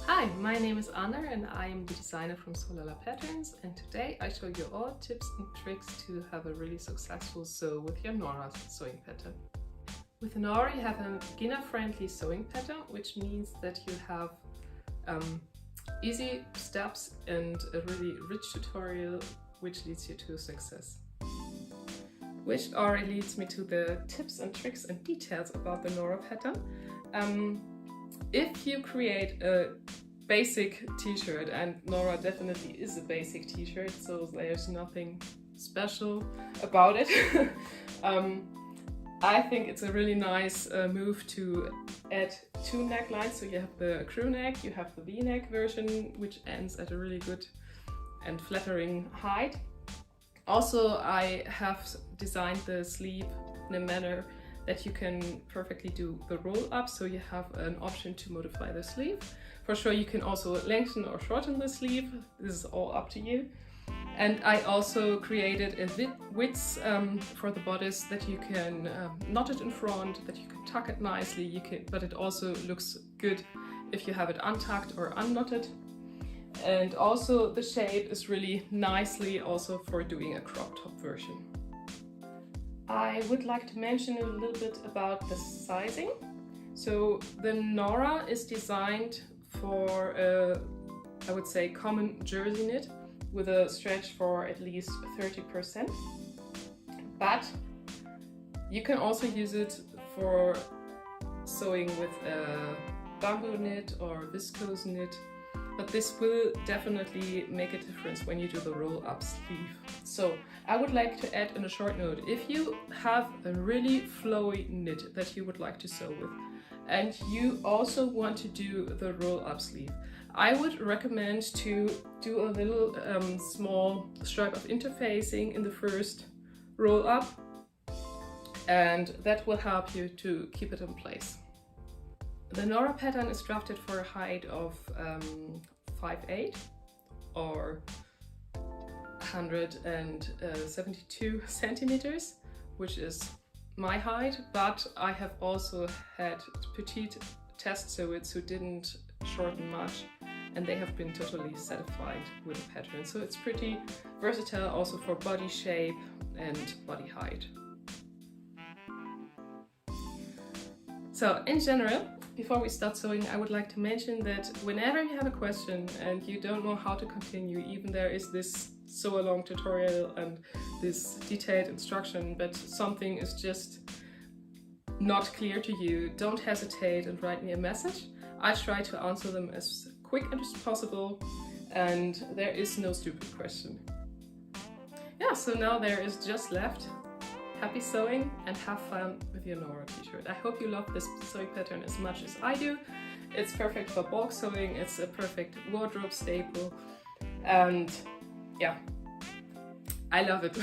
Hi, my name is Anna and I am the designer from sew.lala Patterns, and today I show you all tips and tricks to have a really successful sew with your Nora sewing pattern. With Nora you have a beginner-friendly sewing pattern, which means that you have easy steps and a really rich tutorial which leads you to success. Which already leads me to the tips and tricks and details about the Nora pattern. If you create a basic t-shirt, and Nora definitely is a basic t-shirt, so there's nothing special about it, I think it's a really nice move to add two necklines. So you have the crew neck, you have the V-neck version, which ends at a really good and flattering height. Also, I have designed the sleeve in a manner that you can perfectly do the roll up, so you have an option to modify the sleeve. For sure, you can also lengthen or shorten the sleeve. This is all up to you. And I also created a width for the bodice that you can knot it in front, that you can tuck it nicely, but it also looks good if you have it untucked or unknotted. And also the shape is really nicely also for doing a crop top version. I would like to mention a little bit about the sizing. So the Nora is designed for I would say common jersey knit with a stretch for at least 30%. But you can also use it for sewing with a bamboo knit or viscose knit. But this will definitely make a difference when you do the roll-up sleeve. So I would like to add in a short note, if you have a really flowy knit that you would like to sew with, and you also want to do the roll-up sleeve, I would recommend to do a little small stripe of interfacing in the first roll-up, and that will help you to keep it in place. The Nora pattern is drafted for a height of 5'8" or 172 centimeters, which is my height, but I have also had petite test sewers who didn't shorten much, and they have been totally satisfied with the pattern. So it's pretty versatile also for body shape and body height. So in general, before we start sewing, I would like to mention that whenever you have a question and you don't know how to continue, even there is this sew along tutorial and this detailed instruction, but something is just not clear to you, don't hesitate and write me a message. I try to answer them as quick as possible, and there is no stupid question. Yeah, so now there is just left. Happy sewing and have fun with your Nora t-shirt. I hope you love this sewing pattern as much as I do. It's perfect for bulk sewing, it's a perfect wardrobe staple, and yeah, I love it.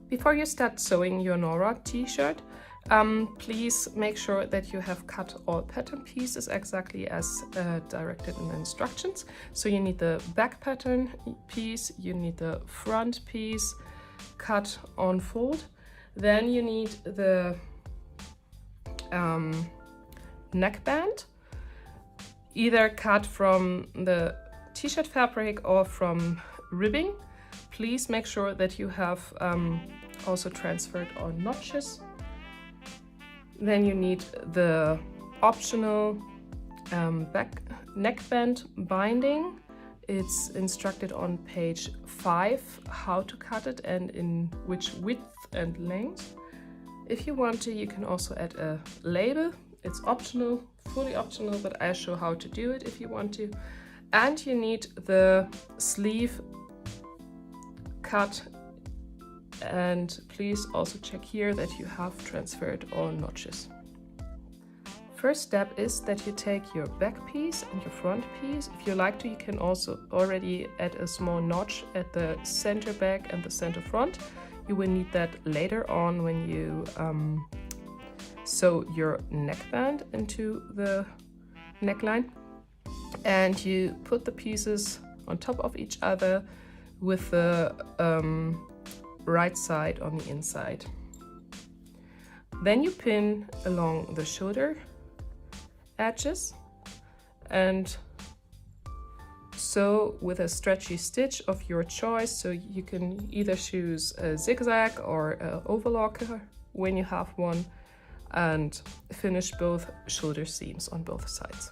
Before you start sewing your Nora t-shirt, please make sure that you have cut all pattern pieces exactly as directed in the instructions. So you need the back pattern piece, you need the front piece cut on fold, then you need the neckband, either cut from the t-shirt fabric or from ribbing. Please make sure that you have also transferred all notches. Then you need the optional back neckband binding. It's instructed on page 5 how to cut it and in which width and length. If you want to, you can also add a label. It's optional, fully optional, but I show how to do it if you want to. And you need the sleeve cut, and please also check here that you have transferred all notches. First step is that you take your back piece and your front piece. If you like to, you can also already add a small notch at the center back and the center front. You will need that later on when you sew your neckband into the neckline. And you put the pieces on top of each other with the right side on the inside. Then you pin along the shoulder edges and sew with a stretchy stitch of your choice. So you can either choose a zigzag or an overlocker when you have one, and finish both shoulder seams on both sides.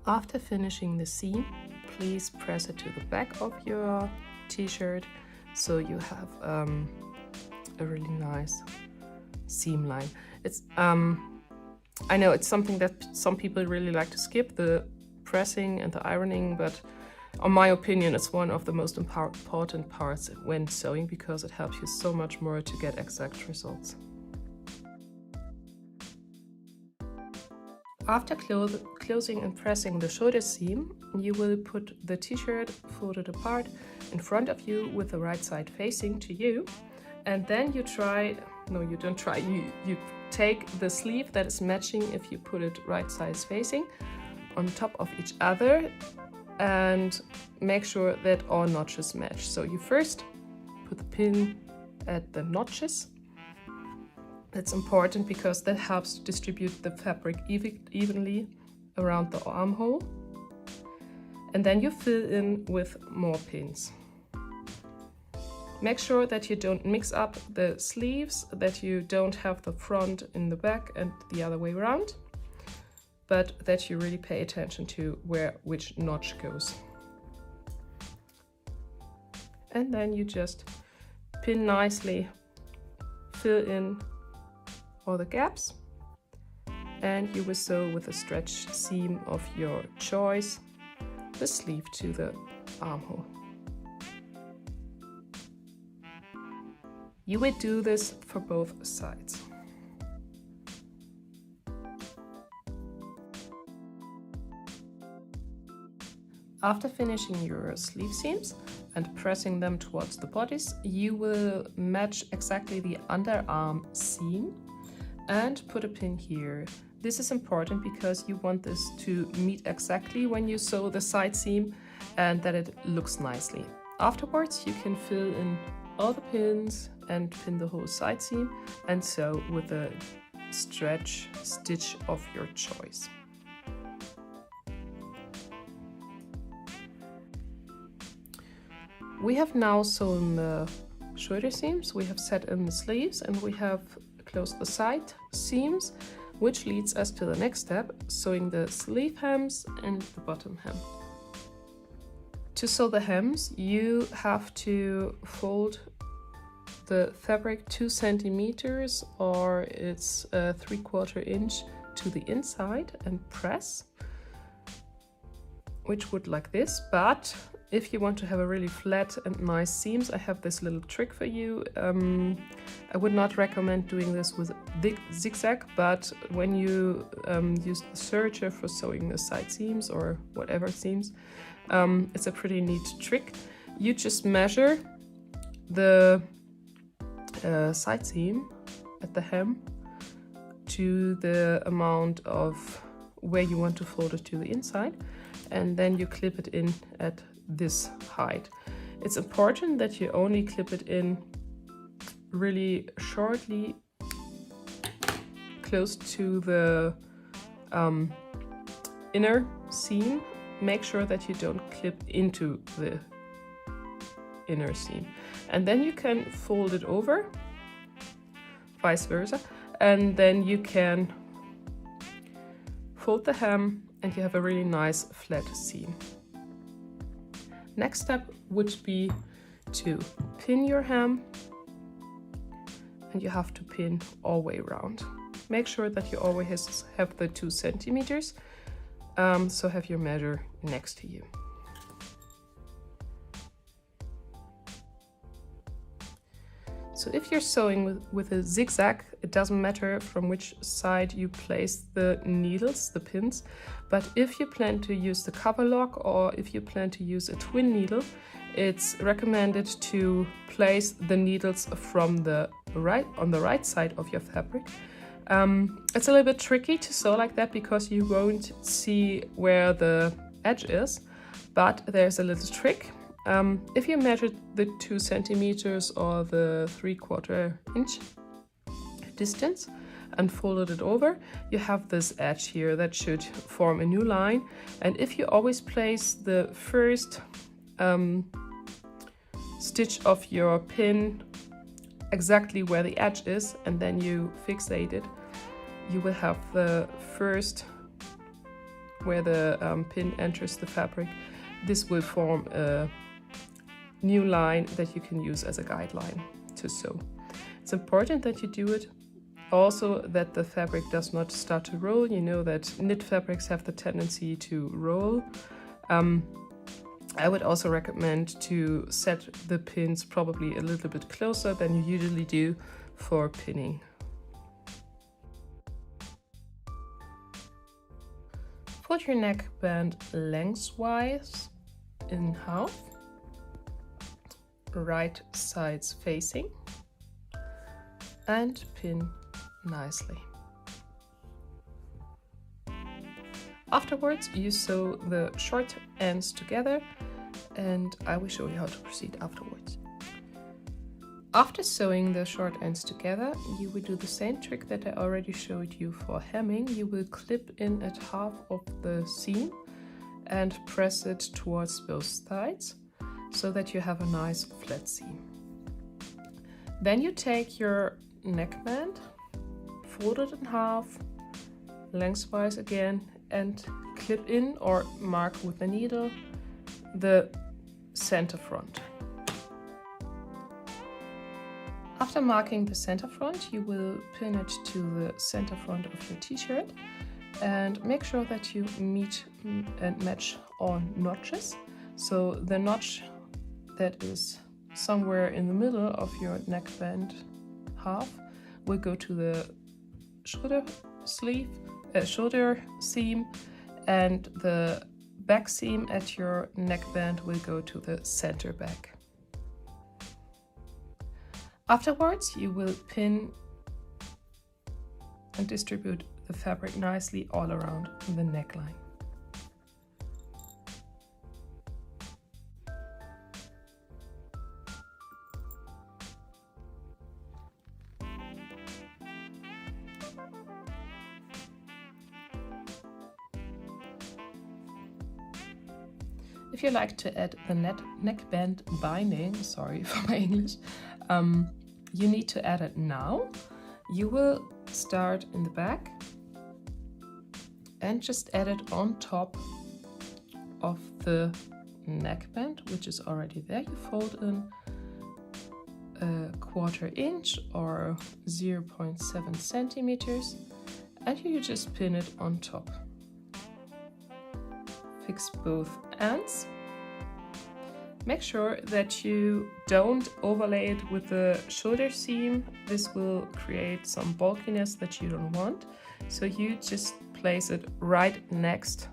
After finishing the seam, please press it to the back of your t-shirt so you have a really nice seam line. It's I know it's something that some people really like to skip, the pressing and the ironing, but in my opinion it's one of the most important parts when sewing, because it helps you so much more to get exact results. After closing and pressing the shoulder seam, you will put the t-shirt folded apart in front of you with the right side facing to you, and then you take the sleeve that is matching if you put it right sides facing on top of each other and make sure that all notches match. So you first put the pin at the notches. That's important because that helps to distribute the fabric evenly around the armhole. And then you fill in with more pins. Make sure that you don't mix up the sleeves, that you don't have the front in the back and the other way around, but that you really pay attention to which notch goes. And then you just pin nicely, fill in all the gaps, and you will sew with a stretch seam of your choice the sleeve to the armhole. You will do this for both sides. After finishing your sleeve seams and pressing them towards the bodice, you will match exactly the underarm seam and put a pin here. This is important because you want this to meet exactly when you sew the side seam and that it looks nicely. Afterwards, you can fill in all the pins and pin the whole side seam and sew with a stretch stitch of your choice. We have now sewn the shoulder seams, we have set in the sleeves, and we have closed the side seams, which leads us to the next step, sewing the sleeve hems and the bottom hem. To sew the hems, you have to fold the fabric 2 centimeters, or it's 3/4 inch to the inside, and press, which would like this. But if you want to have a really flat and nice seams, I have this little trick for you. I would not recommend doing this with zigzag, but when you use the serger for sewing the side seams or whatever seams, it's a pretty neat trick. You just measure the side seam at the hem to the amount of where you want to fold it to the inside, and then you clip it in at this height. It's important that you only clip it in really shortly, close to the inner seam. Make sure that you don't clip into the inner seam, and then you can fold it over, vice versa, and then you can fold the hem and you have a really nice flat seam. Next step would be to pin your hem, and you have to pin all the way around. Make sure that you always have the 2 centimeters, so have your measure next to you. So if you're sewing with a zigzag, it doesn't matter from which side you place the needles, the pins, but if you plan to use the cover lock or if you plan to use a twin needle, it's recommended to place the needles from the on the right side of your fabric. It's a little bit tricky to sew like that because you won't see where the edge is, but there's a little trick. If you measure the 2 centimeters or the 3/4 inch distance, and folded it over, you have this edge here that should form a new line. And if you always place the first stitch of your pin exactly where the edge is, and then you fixate it, you will have the first where the pin enters the fabric. This will form a new line that you can use as a guideline to sew. It's important that you do it also that the fabric does not start to roll. You know that knit fabrics have the tendency to roll. I would also recommend to set the pins probably a little bit closer than you usually do for pinning. Fold your neckband lengthwise in half, right sides facing, and pin nicely. Afterwards, you sew the short ends together, and I will show you how to proceed afterwards. After sewing the short ends together, you will do the same trick that I already showed you for hemming. You will clip in at half of the seam and press it towards both sides so that you have a nice flat seam. Then you take your neckband, fold it in half, lengthwise again, and clip in or mark with the needle the center front. After marking the center front, you will pin it to the center front of your t-shirt and make sure that you meet and match all notches. So the notch that is somewhere in the middle of your neckband half will go to the shoulder seam, and the back seam at your neckband will go to the center back. Afterwards, you will pin and distribute the fabric nicely all around the neckline. If you like to add the neckband binding, sorry for my English, you need to add it now. You will start in the back and just add it on top of the neckband, which is already there. You fold in a 1/4 inch or 0.7 centimeters, and you just pin it on top. Fix both ends. Make sure that you don't overlay it with the shoulder seam. This will create some bulkiness that you don't want. So you just place it right next,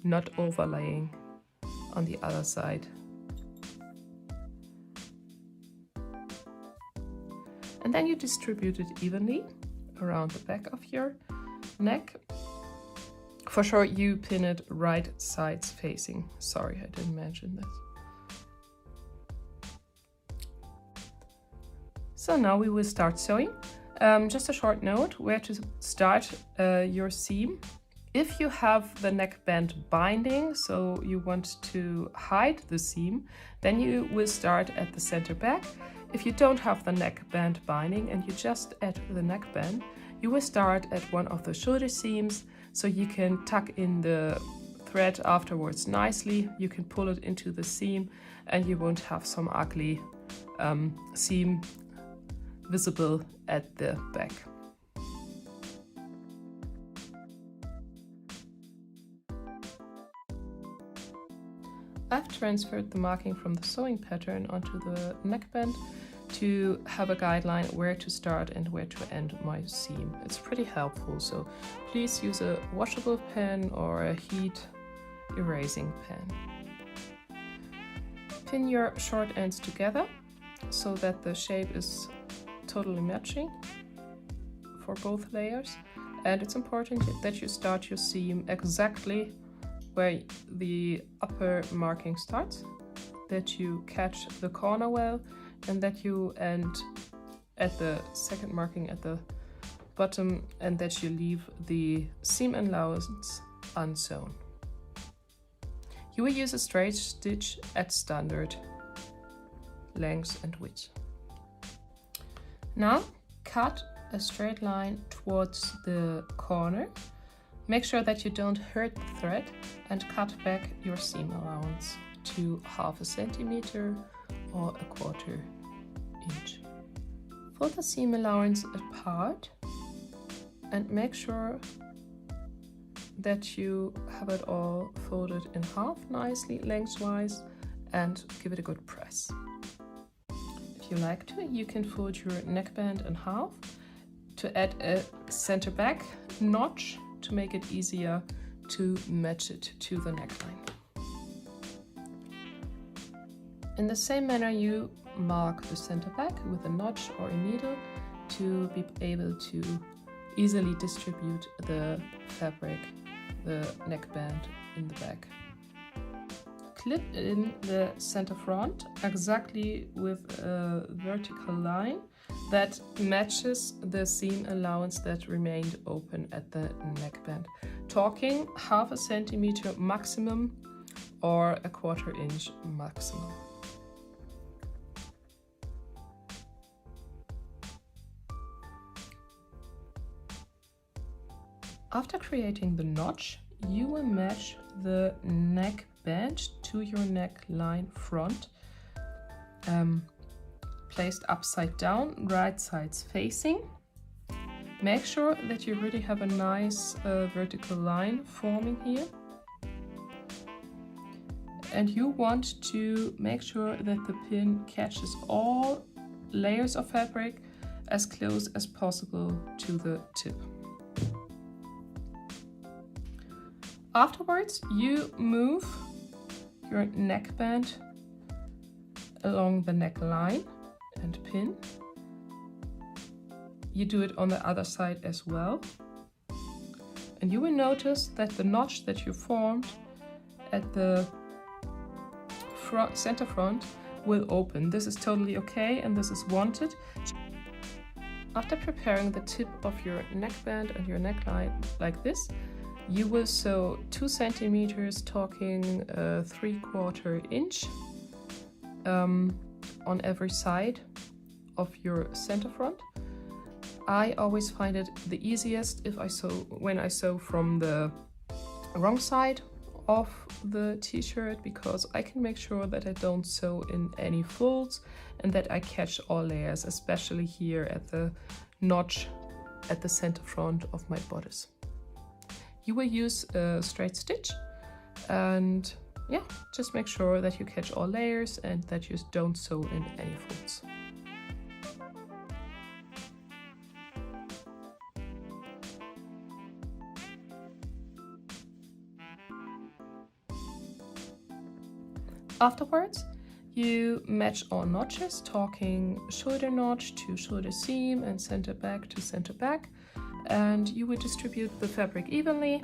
not overlaying on the other side. And then you distribute it evenly around the back of your neck. For sure, you pin it right sides facing. Sorry, I didn't mention this. So now we will start sewing. Just a short note where to start your seam. If you have the neckband binding, so you want to hide the seam, then you will start at the center back. If you don't have the neckband binding and you just add the neckband, you will start at one of the shoulder seams, so you can tuck in the thread afterwards nicely. You can pull it into the seam and you won't have some ugly seam visible at the back. I've transferred the marking from the sewing pattern onto the neckband to have a guideline where to start and where to end my seam. It's pretty helpful, so please use a washable pen or a heat erasing pen. Pin your short ends together so that the shape is totally matching for both layers, and it's important that you start your seam exactly where the upper marking starts, that you catch the corner well, and that you end at the second marking at the bottom and that you leave the seam allowance unsewn. You will use a straight stitch at standard length and width. Now cut a straight line towards the corner. Make sure that you don't hurt the thread and cut back your seam allowance to 1/2 centimeter or 1/4 inch. Fold the seam allowance apart and make sure that you have it all folded in half nicely lengthwise and give it a good press. If you like to, you can fold your neckband in half to add a center back notch to make it easier to match it to the neckline. In the same manner, you mark the center back with a notch or a needle to be able to easily distribute the fabric, the neckband in the back. Clip in the center front exactly with a vertical line that matches the seam allowance that remained open at the neckband. Talking 1/2 centimeter maximum or 1/4 inch maximum. After creating the notch, you will match the neckband to your neckline front, placed upside down, right sides facing. Make sure that you really have a nice vertical line forming here. And you want to make sure that the pin catches all layers of fabric as close as possible to the tip. Afterwards, you move your neckband along the neckline and pin. You do it on the other side as well. And you will notice that the notch that you formed at the center front will open. This is totally okay and this is wanted. After preparing the tip of your neckband and your neckline like this, you will sew 2 centimeters, talking 3/4 inch on every side of your center front. I always find it the easiest if when I sew from the wrong side of the t-shirt, because I can make sure that I don't sew in any folds and that I catch all layers, especially here at the notch at the center front of my bodice. You will use a straight stitch and yeah, just make sure that you catch all layers and that you don't sew in any folds. Afterwards, you match all notches, talking shoulder notch to shoulder seam and center back to center back. And you will distribute the fabric evenly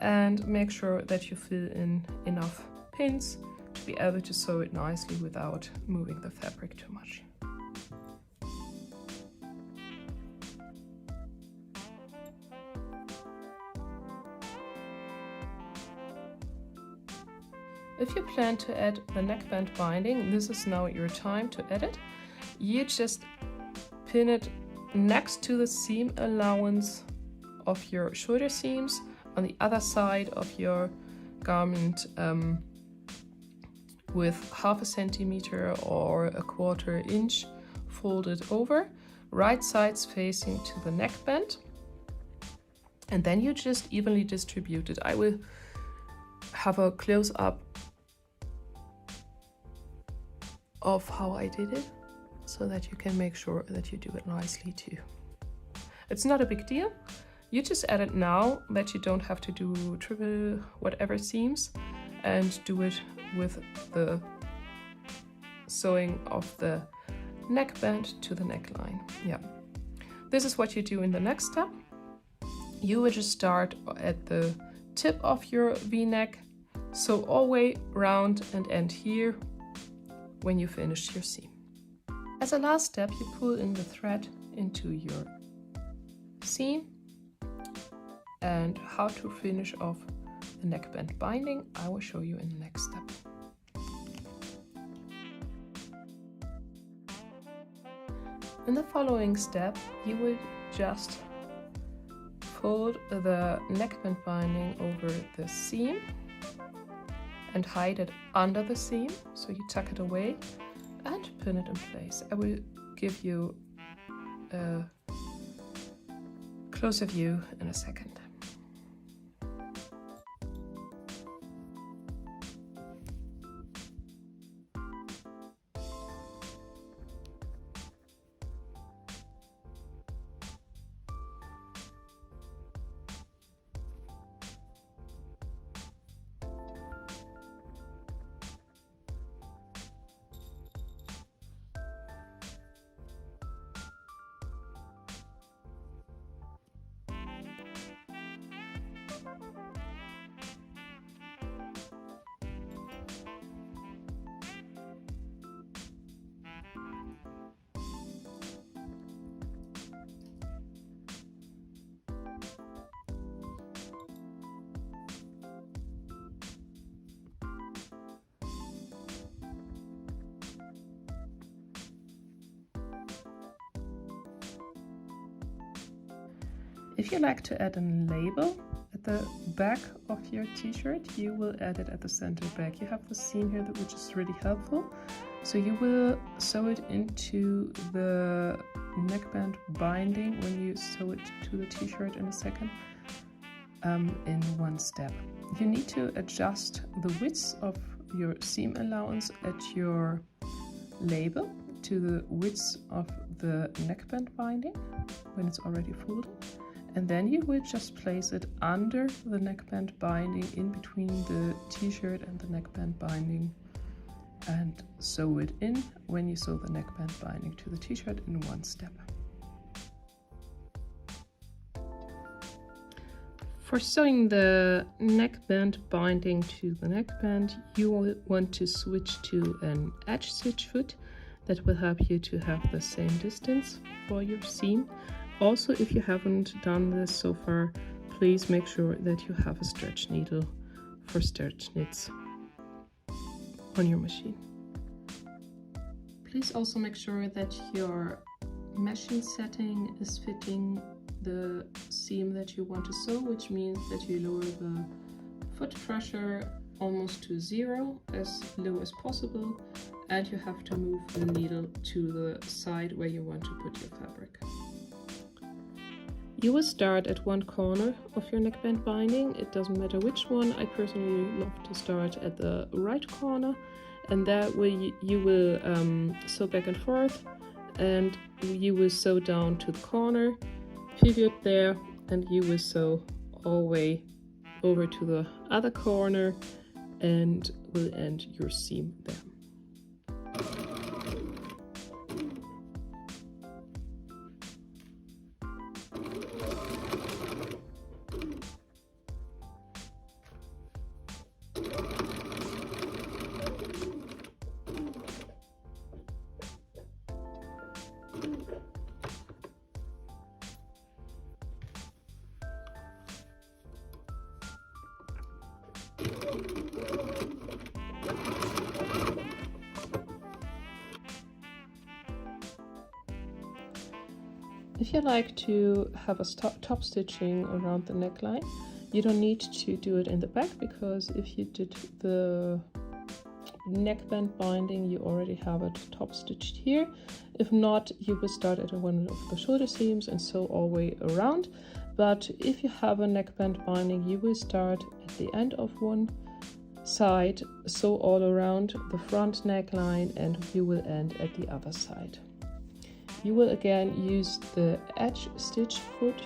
and make sure that you fill in enough pins to be able to sew it nicely without moving the fabric too much. If you plan to add the neckband binding, this is now your time to add it. You just pin it next to the seam allowance of your shoulder seams on the other side of your garment with 1/2 centimeter or 1/4 inch folded over, right sides facing to the neckband. And then you just evenly distribute it. I will have a close-up of how I did it, so that you can make sure that you do it nicely too. It's not a big deal. You just add it now that you don't have to do triple whatever seams and do it with the sewing of the neckband to the neckline. Yeah. This is what you do in the next step. You will just start at the tip of your V-neck, sew all the way round and end here when you finish your seam. As a last step, you pull in the thread into your seam. And how to finish off the neckband binding, I will show you in the next step. In the following step, you will just fold the neckband binding over the seam and hide it under the seam. So you tuck it away and pin it in place. I will give you a closer view in a second. If you like to add a label at the back of your t-shirt, you will add it at the center back. You have the seam here, which is really helpful. So you will sew it into the neckband binding when you sew it to the t-shirt in a second, in one step. You need to adjust the width of your seam allowance at your label to the width of the neckband binding when it's already folded. And then you will just place it under the neckband binding in between the t-shirt and the neckband binding and sew it in when you sew the neckband binding to the t-shirt in one step. For sewing the neckband binding to the neckband, you will want to switch to an edge stitch foot that will help you to have the same distance for your seam. Also, if you haven't done this so far, please make sure that you have a stretch needle for stretch knits on your machine. Please also make sure that your meshing setting is fitting the seam that you want to sew, which means that you lower the foot pressure almost to zero, as low as possible, and you have to move the needle to the side where you want to put your fabric. You will start at one corner of your neckband binding. It doesn't matter which one. I personally love to start at the right corner, and that way you will sew back and forth, and you will sew down to the corner, pivot there, and you will sew all the way over to the other corner and will end your seam there. If you like to have a top stitching around the neckline, you don't need to do it in the back, because if you did the neckband binding, you already have it top stitched here. If not, you will start at one of the shoulder seams and sew all the way around. But if you have a neckband binding, you will start at the end of one side, sew all around the front neckline, and you will end at the other side. You will again use the edge stitch foot